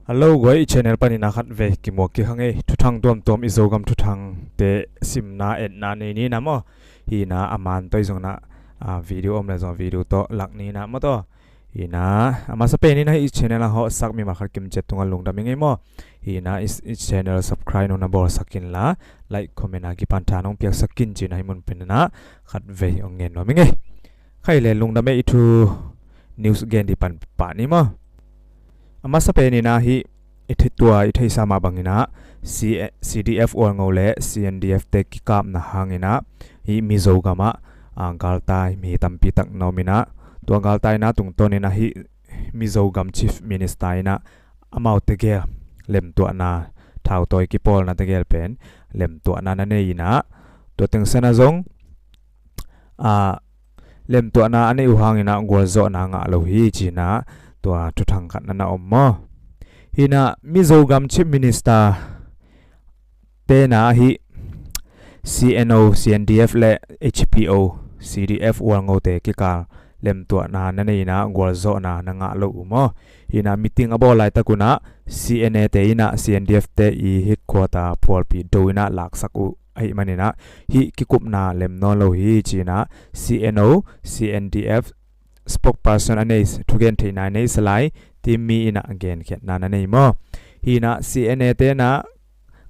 Hello goi channel pani na khat ve ki mo ki hange ThuThang tom i Zogam ThuThang te simna et na ni na mo hi na aman toi jong na video om la jong video to lak ni na mo to hi na ama sa pe ni na i channel ho sak mi ma khat kim chet tunga lung da mi nge mo hi na is channel subscribe no na bor sakin la like comment na ki pan tha nong piak sakin chi na hi mun pen na khat ve ong ngen no mi nge khai le lung da me i thu news again di pan pa ni mo ama sa pe ni na hi ithitwa ithei sama bangina CDF or ngole CNDF te ki kap na hangina hi mi Zogama galtai mi tampi tak nomina to galtai na tung toni na hi mi Zogam chief minister ina amau te ge lem to na thau toy ki pol na te gel pen lem to na na nei na to teng sana zong lem to na ane u hangina gol zo na nga lo hi china to ThuThang khat na om mo hina mi Zogam chief minister te na hi CNO CNDF le HPO CDF wango te ki ka lem to na na nei na gol zo na nga lo mo hina meeting abo lai ta kuna CNA te ina CNDF te i hit quarter pol pi doina lak sak u ai manina hi ki kup na lem no lo hi china CNO CNDF spokesperson anei thugen theina nei salai timmi ina again khet na na nei mo hina CNA te na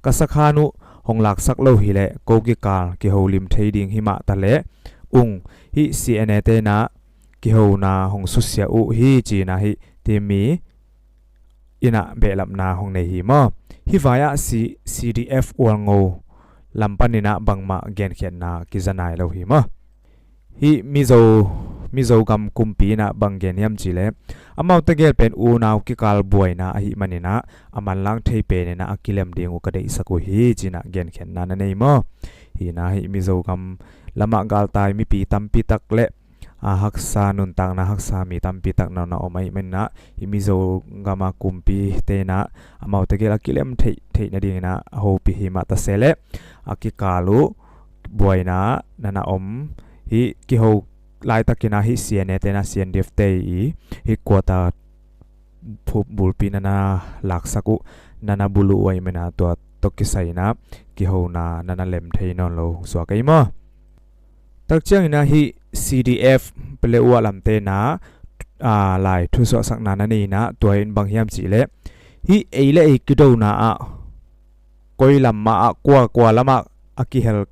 kasakhanu honglak sak lo hi le kogi kal ki holim theiding hima tale hi CNA te na ki ho na hong susia u hi chi na hi timmi ina belam na hong nei hi mo hi vaya CDF wango lampanina bangma again khet na ki zanai lo hi mo hi mi Zogam kumpi na banggen yam chile amau te gel pen u naw ki kal boy na hi manina aman lang thei pe ne na akilem ding u kadei saku hi china gen khen na nei mo hi na hi mi Zogam lama gal tai mi pi tam pi tak le haksa nun tang na haksa mi tam pi tak na na omai men na hi mi Zogama kumpi te na amau te gel akilem thei na ding na ho pi hi ma ta sele akikalu boy na na om hi ki ho lai takina hi CNA te na CNDF te hi kwata bulpi na laksaku nana bulu wai mena to tokisai na ki ho na nana lem thei non lo so kai mo takchang ina hi CDF ple wa lam te na lai thu so sak na ni na toin bang hiam chi le hi eile e ki do na koi lam ma kwa lama akihel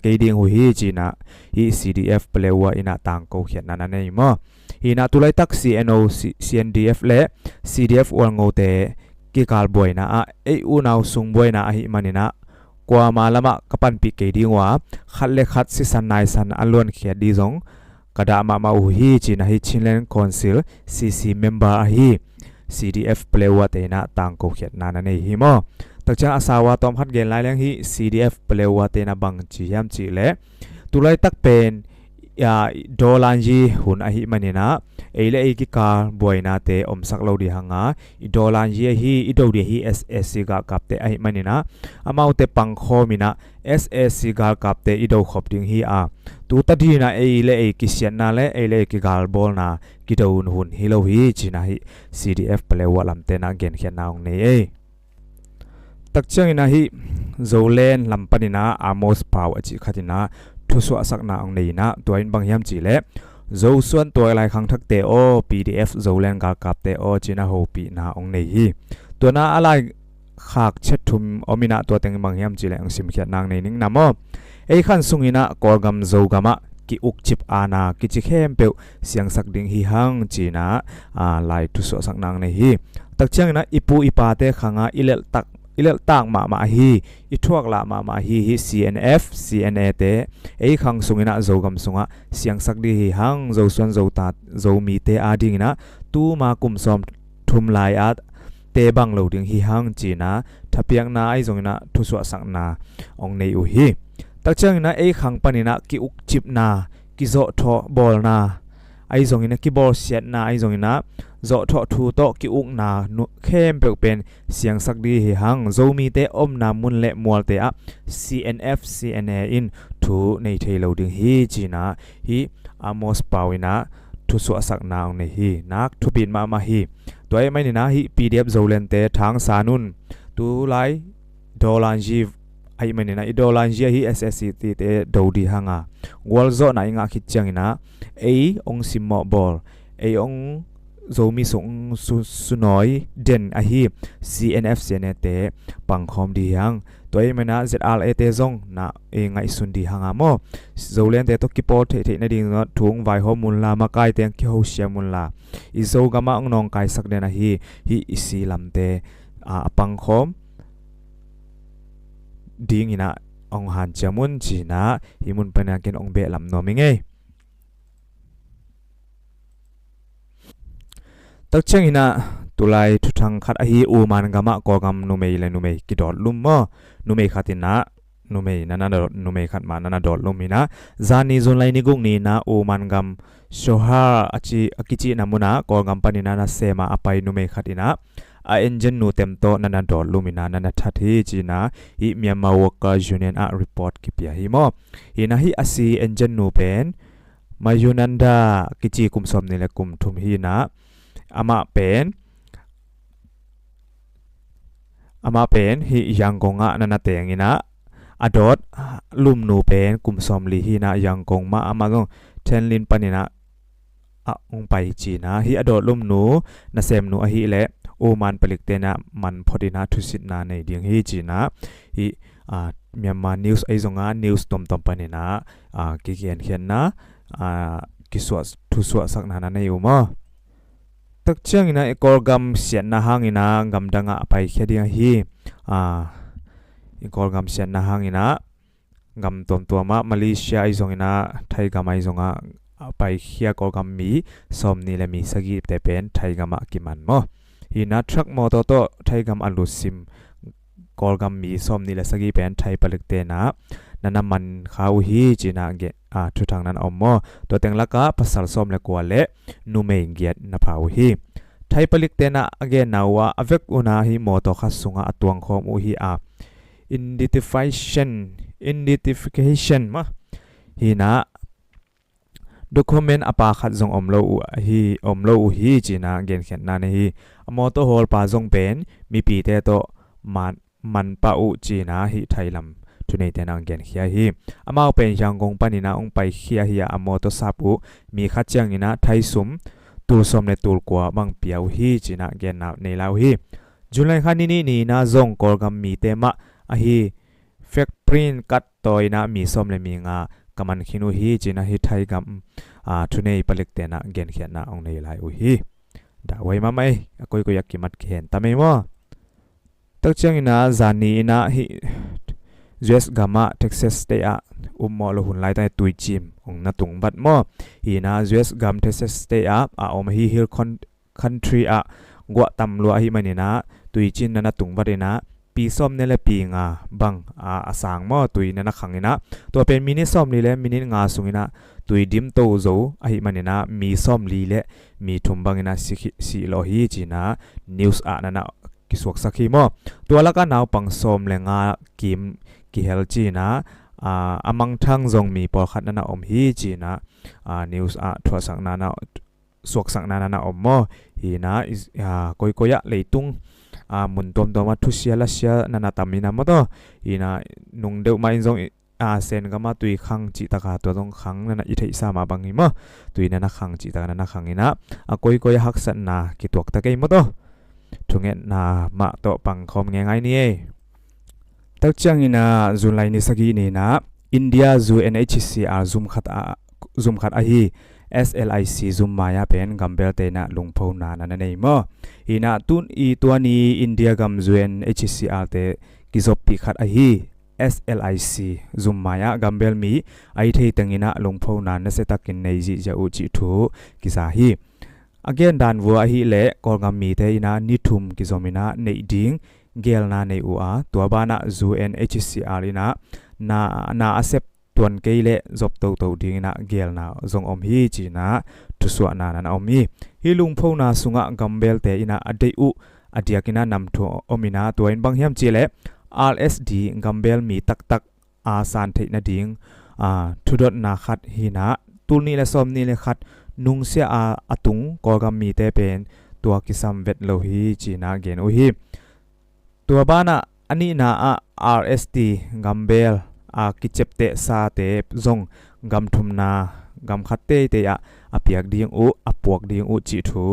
ke ding hu hi china hi CDF plewa ina tang ko khian na nei mo ina tulai tak CNO CNDF le CDF wango te ki kal boy na e u naw sung boy na hi manina kwa malama kapan pi ke ding wa khat le khat si san nai san alon khia di jong kada ma u hi china hi Chinland Council CC member hi CDF plewa te na tang ko khian na nei hi mo takcha asawa tom hat gen lai lang hi CDF plewa te na bang chi yam chi le tulai tak pen ya dolanji hun a hi manina eile e ki ka boina te omsak lo di hanga I dolanji hi I do di hi SSC ga kap te a hi manina amau te pangkho mina SSC ga kap te I do khop ding hi tu ta di na eile e ki sian na le eile ki gal bol na ki do hun hi lo hi china hi CDF plewa lam te na gen khian naung nei takchang ina hi Zolen lampanina amos pau achi khatina thuso asak na ong nei na toin bangyam chi le zo suan toy lai khang thak te o PDF Zolen ga kap te o china ho pi na ong nei hi to na alai khak chethum omina to teng bangyam chi le ang sim khiat nang nei ning namo ei khan sungina korgam Zogama ki uk chip ana ki chi khem pe siang sak ding hi hang china lai thuso sak nang nei hi takchang na ipu ipa te khanga ilel tang ma hi ithuak la ma hi CNF CNA te ei khang sungina Zogam sunga siang sak di hi hang zo suan zo ta zo mi te ading na tu ma kum som thum lai at te bang lo ding hi hang china thapiang na ai zongina thuswa sak na ong nei u hi takchang na ei khang panina ki uk chip na ki zo tho bol na ai zongina ki bol siat na ai zongina zo tho thu to ki uk na nu khem pe pen siang sak di hi hang zo mi te om na mun le mol te CNF CNA in thu nei thei lo ding hi china hi amos pawina thu so sak naung nei hi nak thu pin ma hi ตัวไม่นี่นะฮิ PDF โซเลนเตทางสานุนตูไลดอลลันจีไอไม่นี่นะดอลลันจีฮิ SSCT เตดูดีหางวอลโซนะอิงาคิดจังนะเอองซิมมอบอลเอองโซมีส่งสุน้อยเด่นอะฮี CNF เซเนเตปังคอมดียังตัวไม่นะ ZRA เตซงนะเองไงสุนดีหางโมโซเลนเตตกิปอเทเทนดิ่งนะทุ่งไวฮอมุลลามาไกเตียงคิโฮเชียมุลลาอิโซกามาองนองไกสักเดนะฮีอิซีลัมเตปังคอมดิ่งนะองหันจามุนจีนะฮิมุนเป็นยังกินองเบลัมโนมิงเอตักเชงอินะตุไลทุทังขัดอหีอูมันกามะกอกำนุเมยเลนุเมยกิดอดลุมมอนุเมยขัดอินะนุเมยนันนาดอนุเมยขัดมานันนาดอดลุมินะจานีซุนไลนิกุงนีนะอูมันกำโชฮาอจิอกิจินามุนะกอกำปานินานาเซมาอภัยนุเมยขัดอินะเอ็นจินนูเต็มโตนันนาดอดลุมินะนันนาทัดฮีจีนะฮิเมียมาวกาจูเนียนอะรีพอร์ตกิปยาฮิมอฮินะฮิอาซีเอ็นจินนูเป็นมายูนันดากิจิกุมสมนิเลกุมทุมฮีนะอามาเป็นฮิยังกงะนันนาเตงินะอดอดลุมนูเป็นกุมสมลีฮินะยังกงมาอามาลงเทนลินปานินะองไปจีนะฮิอดอดลุมนูนาเซมนูอหิเลโอมันผลิตเตนะมันพอดีนะทุสิตนาในเดียงฮิจีนะฮิเมียนมานิวส์ไอซงะนิวส์ตอมปานินะกิเกียนเขียนนะกิสวดทุสวดสักนานาในอยู่มั้งตักเชียงอินะกอลกัมเสียนนะหางอินะกัมดังะไปแค่เดียงฮีกอลกัมเสียนนะหางอินะกัมตัวมามาเลเซียไอซงอินะไทยกัมไอซงะไปเขียกอลกัมมีสมนี่แหละมีสกีแต่เป็นไทยกัมกิมันมั้งฮินะทรัคมอเตอร์โตไทยกัมอัลลุซิมกอลกัมมีสมนี่แหละสกีเป็นไทยผลิตเตนะนั่นมันข้าวฮีจีน่าเกทุทางนั้นอมอตัวเต็งละกะภาษาสมเลกัวเละนูเมงเกียนับเอาฮีไทยผลิตเตนะเกนนาวะอเวกอุนาฮีมอตขัดสุงะตวงคอมอุฮีidentification มะฮีนะdocument อปาขัดจงอมโลอุฮีจีน่าเกนเขียนนาเนฮีมอตฮอลปาจงเป็นมีปีเตโตมันปาอุจีน่าฮีไทยลำทุนในแต่นางเกนเขียฮีอามาเป็นยังกงปานินาองไปเขียฮีอามอตซาปุมีขัดจังอินะไทยสุมตูสมในตูลกัวบังเปียวฮีจีนะเกนนาในลาวฮีจุลัยขันนี่นะจงกอลกัมมีเตมะอะฮีเฟกปรินกัดตอยนะมีสมเลมีงากำมันขินุฮีจีนะฮีไทยกัมทุนในผลิตเตนะเกนเขียนนะองในลายอุฮีดาวไว้มาไหมก็อยากกิมัดเขียนตามไม่มั้งตักจังอินะจานีอินะฮีZogam Texas State mò lo hun lai tai tui chim ong na tung bat mo hi na Zogam Texas State om hi hill country gwa tam lo hi mani na tui chin na tung bat na pi som ne le pi nga bang asang mo tui na khangina to pen mini som li le mini nga sungina tui dim to zo hi mani na mi som li le mi thum bangina si lo hi china news na kiswak sakhi mo to la ka naw pang som le nga kim ki hel chi na amang thang zong mi por khat na om hi chi na news thwa sang na swak sang na om mo hi na koya leitung mun tom ma thu sia la sia na tamina mo to hi na nung deu mai zong sen ga ma tui khang chi ta ka to dong khang na i thei sa ma bang hi mo tui na khang chi ta na khang ina koya hak san na ki tok ta kai mo to thungen na ma to pang khom nge ngai ni eตักจังอินะจุลัยนิสกีนี่นะอินเดียจู NHCR ซุมขัดฮี SLIC ซุมมายาเป็นกัมเบลเตนะลุงพูนานันเนยมออินะตุนอีตัวนี้อินเดียกัมจู NHCR เตกิจบปีขัดฮี SLIC ซุมมายากัมเบลมีไอเทตังอินะลุงพูนานเสตักินในจิจะอุจิทูกิซาฮีagain dan wo hi le kolgam mi te ina nithum ki zomina nei ding gel na nei ua to bana zu NHCR ina na accept tuan ke le job to ding na gel na zong om hi chi na tu swa na om hi hi lung pho na sunga gambel te ina adei u adiakina nam tho omina to in bang hiam chi le RSD gambel mi tak san thei na ding thu dot na khat hi na tul ni le som ni le khat nung sia atung kolgam mi te pen ตัวกิสัมเวทโลฮีจีน่าเกนอุฮีตัวบ้านะอันนี้น่าRST กัมเบลกิเจ็บเตะซาเตะจงกัมทุมนากัมขัดเตะเตะอเปียกดีงอุอปวกดีงอุจีทู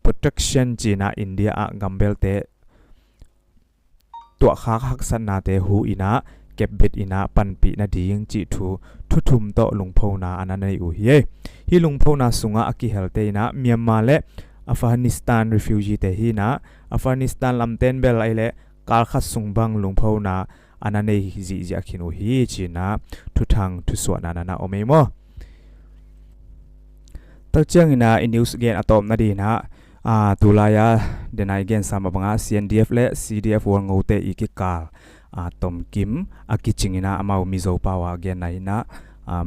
protection จีน่าอินเดียกัมเบลเตะตัวข้าหักสันนาเตหูอินะเก็บเบ็ดอินะปันปีนาดีงจีทูทุมโตลุงพนาอันนั้นในอุฮีฮิลุงพนาสุงะอากิเฮลเตนะเมียนมาและอัฟกานิสถาน refugee เตฮีนะอัฟกานิสถานลำเต็นเบลไอเละการขัดสุงบังลุงพนาอันนั้นในจีอาคินุฮีจีนะทุทางทุส่วนนั้นนะโอเมโมตั้งเจียงอินะอินนิวส์เกนอะตอมนาดีนะตุลายาเดนายเกนสามบังอา CNDF และ CDF วงโอเตอีกิกาลตอมกิมอากิจิงอินะอามามิโซปาวาเกนไนนะ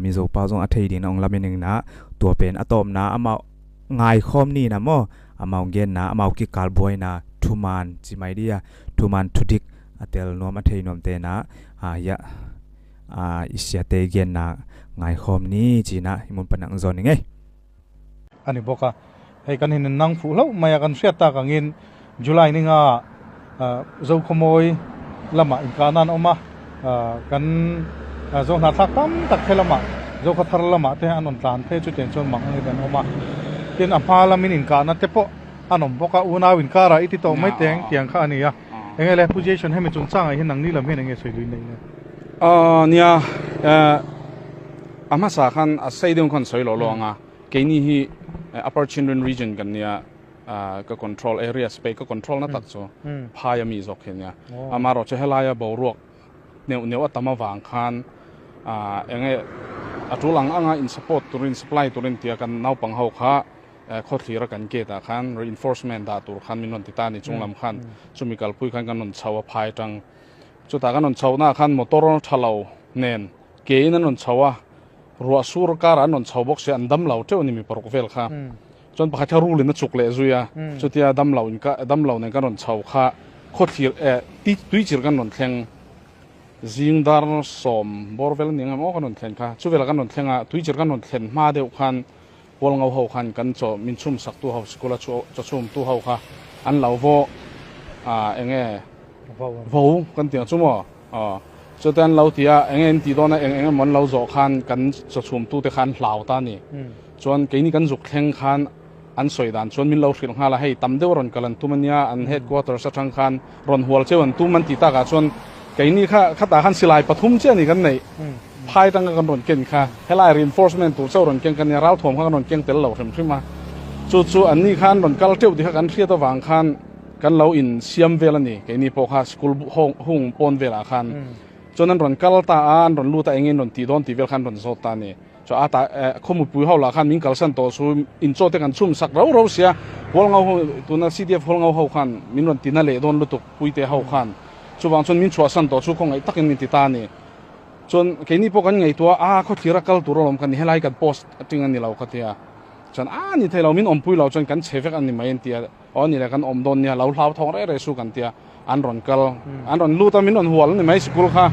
มิโซปาวจงอัฐยดินองลามินึงนะตัวเป็นอะตอมนะอามาไงคอมนี่นะโมอามาเกนนะอามากิกาลบอยนะทุมันจิไม่ดีทุมันทุดิกเตลนวมอัฐยนวมเตนะยะอิสยาเตเกนนะไงคอมนี่จีนะฮิมุนปนังซอนนี่ไงอันนี้บอกให้กันเห็นนังฟูแล้วมากันเสียตากันเงินจุลัยนี่เจ้าขโมยละมาอินกานันออกมากันเจ้าหน้าทักตั้มตักเทละมาเจ้าขัดทารละมาเทอันนนตานเทจุดเด่นชนมังเงินออกมาเต็นอัมพาละมินอินกานันเทปะอันนนบอกอุณาวินการะอิติโตไม่เตียงเตียงข้านี่ยังไงเลยผู้เชี่ยวชาญให้มันจุนสร้างไอ้เห็นนังนี่ละไม่ยังไงสวยดูนี่เนี่ยอามาสาขันอาศัยเดิมคนสวยหล่อเกนี่ฮีupper Chinran region กันเนี่ยก็ control area space ก็ control นั่นตัดโซ่พายมีจอกเห็นเนี่ยมาเราจะให้ลายบ่าวรวกเนี่ยว่าตามาวางคันยังไงทุลังin support ตุริน supply ตุรินเตียกันน่าปังเฮาค่ะข้อที่รักกันเกตคัน reinforcement ดาตุคันมีนนติตานี่จงลำคันจุมีกัลปุยคันกันนนชาวพายจังจุดตากันนนชาวหน้าคันมอเตอร์ทะเลาเน้นเกยนั่นนนชาวรัวสูรการันนนชาวบกเสียอันดำเหล่าเจ้านี่มีปรกเฟลค่ะจนปะเขารู้เลยนั่นจุกเลยซุยจุดที่ดำเหล่าอินก็ดำเหล่าเนี่ยกันนนชาวค่ะข้อที่ที่ตุยจิรกันนนแข่งจิงดาร์สอมบอร์เวลเนี่ยมันกันนนแข่งค่ะช่วยเวลากันนนแข่งตุยจิรกันนนแข่งมาเดียวกันวอลเงาเขาคันกันโจมินชุมสักตัวเขาสกุลจะชุมตัวเขาค่ะอันเหล่าโวเองโวกันเตียงชุมจนแต่เราที่เองตีโดนเองมันเราโจคันกันจะชุมตัวแต่คันเหล่าตานี่จนกี่นี่กันจุกแข่งคันอันสวยดันจนมินเราสิลงหาละให้ตำเดียวรอนกันตัวมันเนี่ยอันเฮดควอเตอร์สักทางคันรอนหัวเจ้าอันตัวมันตีตากาจนกี่นี่ข้าตาคันสิลายปฐุมเจ้านี่กันไหนพายตั้งกันรอนเก่งค่ะให้ไล่ reinforcement ตัวเจ้ารอนเก่งกันเนี่ยเราถ่วงข้างรอนเก่งเต๋อเหล่าขึ้นมาจู่อันนี้คันรอนกัลเจ้าที่กันเทียตะวางคันกันเราอินเซียมเวลนี่กี่นี่พอค่ะสกุลห้องปนเวลาคันจนนั้นรอนกัลตาอันรอนลู่ตาเองรอนตีโดนตีเวลคันรอนโซตานี่จะอาตาข้อมูลปุยเขาละคันมิงกัลสันโตซูอินโซเตกันชุ่มสักเราเสียหัวเงาตัวนั้น CDF หัวเงาเขาคันมินรอนตีนั่นเลยโดนลุตุกปุยเตะเขาคันจู่บางจนมินชัวสันโตซูคงไอ้ตักมินติตานี่จนแค่นี้พวกกันไงตัวเขาทีรักกัลตัวเรากันให้ไล่กันโพสต์จริงอันนี้เราก็เทียจนนี่เทเรามินอมปุยเราจนกันเชฟกันนี่ไม่เห็นเทียนี่แหละกันอมโดนเนี่ยเราท้องได้สู้กันเทียอันรอนกัลอันรอนลู่ตามินรอนหัวแล้วนี่ไม่สกุลค่ะ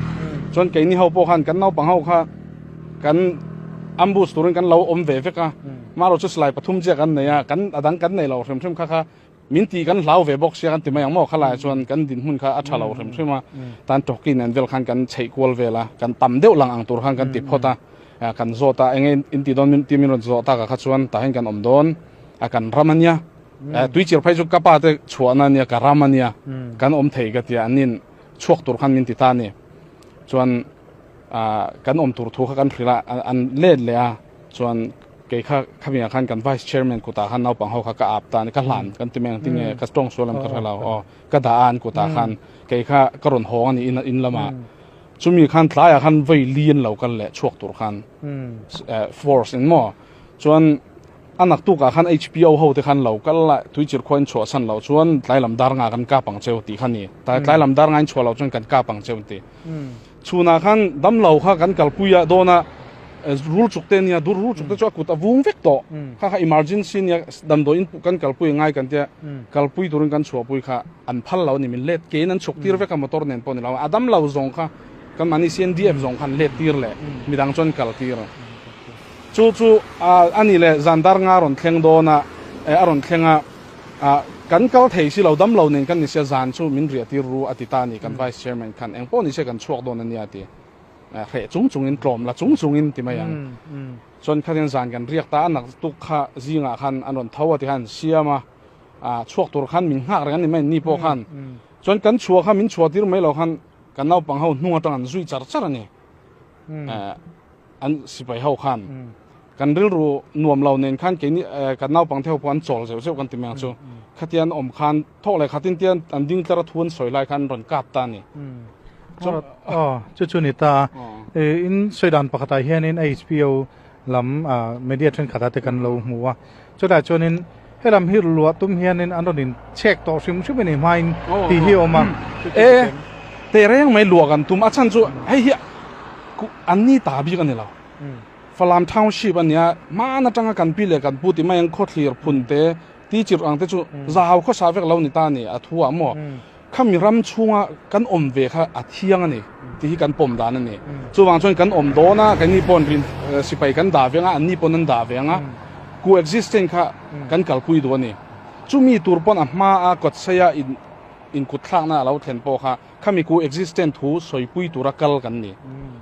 จนแค่นี้เขาพวกกันเน่าปังเขาค่ะกันอัมบูสตัวนึงกันเราอมเวฟค่ะมาเราจะสไลด์ปฐุมเจ้ากันเนี่ยกันดังกันในเราเริ่มค่ะมินตีกันเหลาเวบอกเสียกันติมาอย่างมั่วขลายชวนกันดินหุ่นค่ะอัชเราเริ่มมาตานจกินอันเวลคันกันใช้กวลเวลากันต่ำเดียวหลังอังตัวคันกันติดพอตากันโซตาเองอินตีโดนตีมินโซตากับขชวนตาเห็นกันอมโดนกันรามันเนี่ยตุยเชียร์ไพจุกกะปาเตชวนนั่นเนี่ยกับรามันเนี่ยกันอมเทกันที่อันนี้ช่วงตัวคันมินติตานี่ชวนกันอมตัวทุกกันพริละอันเล่นเลยส่วนเกี่ยข้ามีอาคารกัน vice chairman กูตาขันเอาปังเขาก็อาบตานี่ก็หลานกันที่เมืองที่เนี่ยก็ต้องส่วนลำกันเราก็ด่าอันกูตาขันเกี่ยก็รอนห้องนี่อินละมาจุมีขันทลายขันไวเลียนเรากันแหละช่วงตัวขันforce อินมั่วส่วนอันนักตุกขัน HPO เขาที่ขันเราก็ละทุยจิรควันชัวสันเราส่วนหลายลำดารงากันก้าปังเจ้าตีขันนี่แต่หลายลำดารงานชัวเราจนกันก้าปังเจ้าตีชูนาขันดำเหล่าข้ากันกัลปุยโดนะรูจุกเตนี่ดูรูจุกเตจ้ากุตาวุ้งเวกโตข้าemergencyเนี่ยดำโดนกันกัลปุยง่ายกันเจ้ากัลปุยตัวนึงกันชัวปุยข้าอันพัลเหล่านี่มันเล็ดเกนั้นฉุกตีร์เวกมอเตอร์เนี่ยปนเราดำเหล่าจงข้ากันมันนี่ CNDF จงขันเล็ดตีร์เลยมีดังจนกัลตีร์จู่อันนี้เลยจันดาร์งารอนเข่งโดนะ อารมณ์แข่งกันเกาเทสิเราดำเราเนี่ยกันนี่เสียจานชูมินเรียที่รู้อติตานี่กัน vice chairman กันเองพวกนี้เสียกันช่วงโดนนั่นเนี่ยที่เหตุจุงอินกลมละจุงอินที่มายังส่วนขันจานกันเรียกตาหนักตุกขะจิงขันอารมณ์เท่าที่ขันเสียมาช่วงตัวขันมินหักอะไรกันนี่ไม่นี่พวกขันส่วนกันชัวขันมินชัวที่รู้ไหมเราขันกันเอาปังเขานุ่งตั้งอันซุยจัดจัดนี่อันสิไปเขาขันกันเรื่องรู้นวมเราเนี่ยขันกันนี่กันเอาปังเท่าพันโจลเสียวกันที่เมืองชูขัดยันอมขันท่อเลยขัดยันอันดิ้งตระทวนสวยลายขันรอนกาบตานี่จุดนี้ตาอินสวยดันปกติเฮียนิน HBO ลำmedia trend ขัดแต่กันเราหัวจุดแต่จุดนี้ให้ลำฮิรัวตุ้มเฮียนินอันนั้นเช็คต่อชิมชิมเป็นไม่ตีเฮียออกมาแต่เรื่องไม่หลวกันตุ้มอาจารย์จู่เฮียอันนี้ตาบีกันนี่เราฟลามทาวน์ชิปอันเนี้ยมาหน้าจังกันปีเล็กกันพูดที่ไม่ยังโคตรเคลียร์พุ่นเตที่จิตอังเตจู่จะเอาข้อสาวเวกเราในตานี่อัทัวหมอข้ามีรำช่วงกันอมเวค่ะอัดเที่ยงนี่ที่กันปมดานั่นนี่จู่บางช่วงกันอมโดนะกันนี่ปนรินสิไปกันด่าเวงอันนี้ปนนั้นด่าเวงกู existing ค่ะกันกัลคุยตัวนี่จู่มีตัวปนอ่ะมากดเสียอินกุดทางน่ะเราเห็นพอค่ะข้ามีกู existing ทูสวยปุยตัวรักกัลกันนี่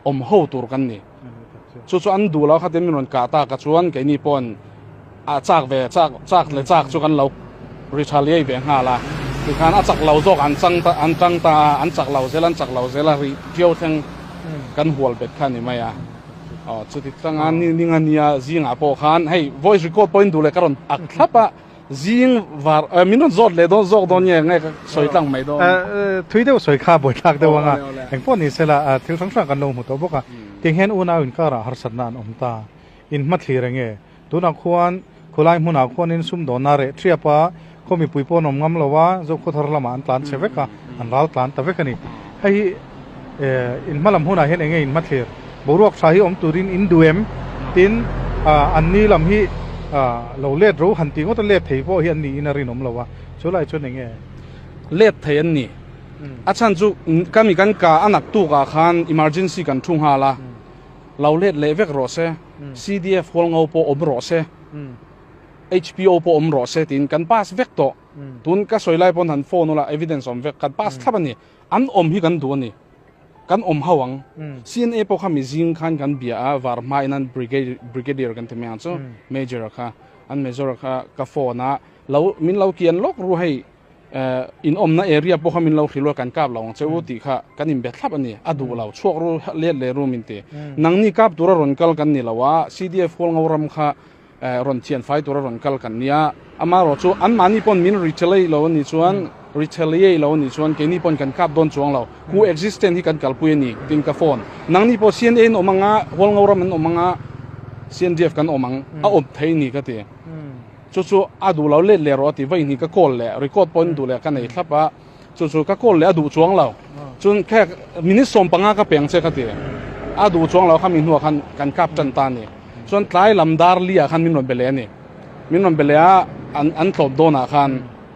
อมหูตัวกันนี่จู่อันดูแล้วค่ะเต็มมีนนกาตากระชวนกันนี่ปนจากเวจากเลยจากจู่กันเรา retaliate เวงหาละคือการอันจักเราโจกอันจังตาอันจักเราเซลันจักเราเซลันเที่ยวทั้งกันหัวเบ็ดขันนี่ไหมจุดที่ตั้งอันนี่งานเนี่ยจิงอ่ะพอขันให้ voice record point ดูเลยกันอักทับอ่ะจิงวาร์มินนจอดเลยโดนจอดโดนยังไงก็สวยตั้งไม่โดนทุยเดียวสวยข้าบ่อยทักเดียวว่าเองพวกนี้เสละที่ทั้งสองกันลงหัวตัวพวกอ่ะที่เห็นอุณาอินการะหาสันนานอมตาอินมัดที่เรื่องเงี้ยตัวนักควรคุลายมุนักควรอินซุ่มโดนนาเรเทียบว่าเขามีปุยปนอมงำละว่าจะคุทรละมันตานเชฟกะอันรัลตานตะเวกนี่ให้อินมาลำหัวหน้าเห็นเองอินมัดเทียบรวกสาหิอมตุรินอินดูเอ็มตินอันนี้ลำฮีเราเล็ดรู้หันติงก็ต้องเล็ดเทียบเพราะเห็นนี่อินารินอมละว่าช่วยอะไรช่วยเองเล็ดเทียนนี่อาจารย์จุก็มีการกาอันนักตู้กาขัน emergency กันทุ่งฮาละเราเล็ดเลเวกโรเซ CDF ฮอลงเอาปอมโรเซHPO พออมรอเซตินกันป้าสเวกโตตุนก็สวยไล่ปนหันโฟนละ evidence อมเวกกันป้าสทับนี่อันอมฮีกันตัวนี่กันอมหวัง CNA พอขามีจิงขันกันเบียร์วาร์มาอินัน brigadier กันที่เมียนซ์ major ค่ะอัน major ค่ะก็โฟนะเรามินเราเกียนล็อกรู้ให้อินอมนะ area พอขามินเราคิดว่ากันกาบเราเจ้าติค่ะกันอินเบ็ดทับนี่อดูเราช่วงรู้เลี้ยเลยรู้มินเตนังนี่กาบตัวรอนกัลกันนี่ละว่า CDF ฮอลงเอารำค่ะรอนเทียนไฟตัวรอนกัลกันเนี่ยอามาเราชัวอันมานี่ปนมิน retaliate เรานี่ชวน retaliate เรานี่ชวนเกนี่ปนกันคาบโดนช่วงเรากู existent ที่กันกัลปุยนี่ติงกาฟอนนังนี่พอ CNA อมังอ่ะฮอลงเอารำมันอมังอ่ะ CNDF กันอมังอ่ะอบเทนี่ก็เตะชัวอาดูเราเล่นเลยรอที่ไว้นี่ก็โกลเลย record point ดูเลยกันไหนครับว่าชัวก็โกลเลยอาดูช่วงเราจนแค่มินิสมปังอ่ะก็เปลี่ยนเสียก็เตะอาดูช่วงเราขามีหัวกันคาบจันตานี่ส่วนท้ายลำดาร์เลียขันมินนเบลนี่มินนเบลอันตบโดนขัน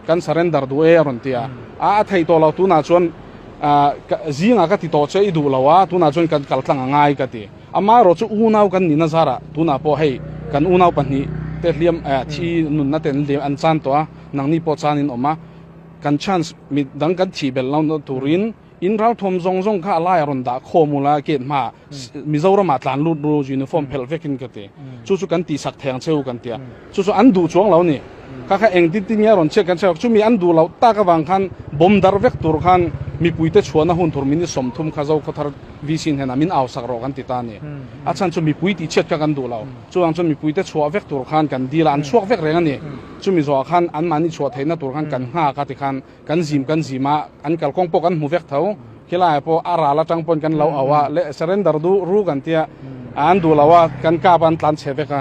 กัน surrender ดูรอนเตียไทยตัวเราตัวน่าชวนจิงก็ติดต่อเชื่อดูเราว่าตัวน่าชวนกันกัลตังง่ายกันทีอามาเราจะอูนาวกันนี่นะซาระตัวน่าพอให้กันอูนาวปันนี้เตลียมที่นุนนั่นเตลียมอันซันตัวนังนี่พอซานินออกมากัน chance มีดังกันที่เบลเราตัวรินอินเราทมซงข้าไล่รอนดาข้อมูลละเกิดมามิจาวรามาตานรูดรูยูนิฟอร์มเพลเวกินกันเตะจู่กันตีสักแทงเชื่อกันเตะจู่อันดูช่วงเรานี่ข้าเองที่เนี่ยรอนเช็คกันเชื่อจู่มีอันดูเราตากระวังขันบอมดาร์เวกตัวขันมีปุยเตชวนนะหุ่นตัวมินิสมทุมข้าเจ้าเขาทาร์วิสินเห็นมินเอาสักรอกันติดตานี่อาจารย์จู่มีปุยที่เช็คกันดูเราจู่อันจู่มีปุยเตชวนเวกตัวขันกันดีละอันช่วงเวกเรื่องนี้จู่มีชัวขันอันมันนี่ชัวเทนตัวขันกันห้ากันติขันกันซิมอันกัลกงปกันหูเวกเท่าคิดว่าพออาราละจังปนกันเราเอาว่าเลเซเรนดาร์ดูรู้กันเตียอันดูเราว่ากันกาบันตันเชฟค่ะ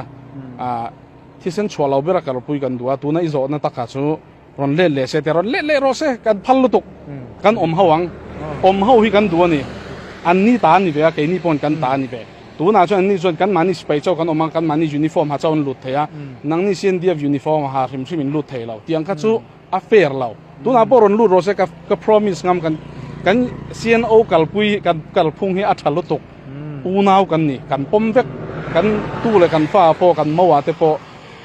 ที่เส้นชัวเราเบรักเราพูดกันดูว่าตัวนั้นอิโซนั่นตะกัดซูรอนเล่เสแต่รอนเล่โรเซกันพัลลุตุกกันอมหวังฮิกันดูนี่อันนี้ตานี่เบียกันนี่ปนกันตานี่เบียตัวน่าชวนนี่ชวนกันมันนี่สเปเชียลกันอมกันมันนี่ยูนิฟอร์มหาเจ้าหลุดเทียนังนี่เซียนเดียบยูนิฟอร์มหาริมชิมินหลุดเทียเราเตียงกัดซูอัฟเฟอร์เราตัวน่าบรอนลุดโรเซกับพรอมิสงามกันCNO กัลปุยกัลพุงให้อัฐลุตุกอูนาวกันนี่กันปมเวกกันตู้เลยกันฟ้าพอกันเมื่อวานแต่พอ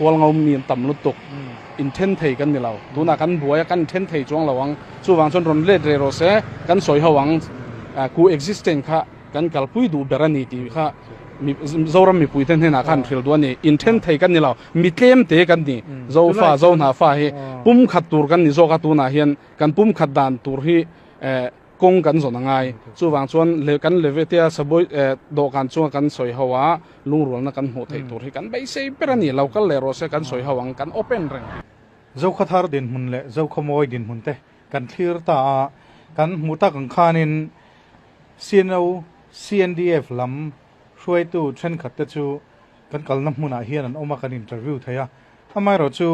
wal ngau mi tam lutuk intent thei kan ni lo tuna kan buaya kan intent thei chuang lawang chuwang chon ron le re ro se kan soi hawang ku existing kha kan kalpui du berani ti kha mi zoram mi puiten hena kan thil do ni intent thei kan ni lo mi tlem te kan ni zo fa zo na fa hi pum khat tur kan ni zo ka tu na hian kan pum khat dan tur hi kong kan zo na ngai chuwang chuan le kan levetia saboi do kan chuang kan soi hawa lungrol na kan ho thei tur hi kan bai sei perani local le ro se kan soi hawang kan open reng zo khathar din hun le zo khomoi din hun te kan thlir ta kan muta kan khanin CNO CNDF lam hruai tu then khat te chu kan kalna hmuna hian an oma kan interview thaya amai ro chu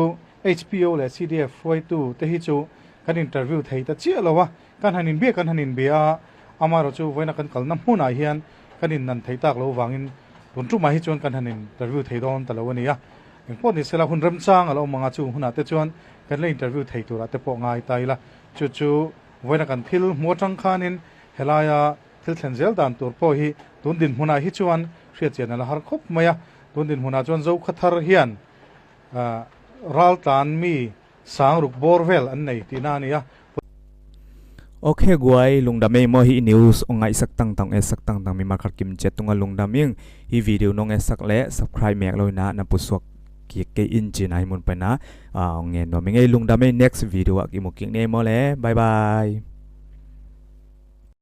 HPO le CDF hruai tu te hi chu kan interview thei ta chi alowa kan hanin bia amai ro chu voina kan kalna hmuna hian kanin nan thei tak lo wangin runtu ma hi chuan kan hanin interview thei don talawani ya engpon ni sela hun ram chang alo manga chu huna te chuan kan le interview thei tura te po ngai taila chu voina kan thil mo tang khanin helaya thil thenzel dan tur po hi tundin huna hi chuan hria chen la har khop maya tundin huna chuan zo khathar hian ral tan mi sang ruk borvel an nei tina nia Okay guai lungdame mo hi news ongai sak tang tang esak tang tang mi markat kim chetunga lungdaming hi video nong esak le subscribe mek loina na puswak ki ke in chinai mun pana ngen no mi ngai lungdame next video ak imuking ne mo le bye bye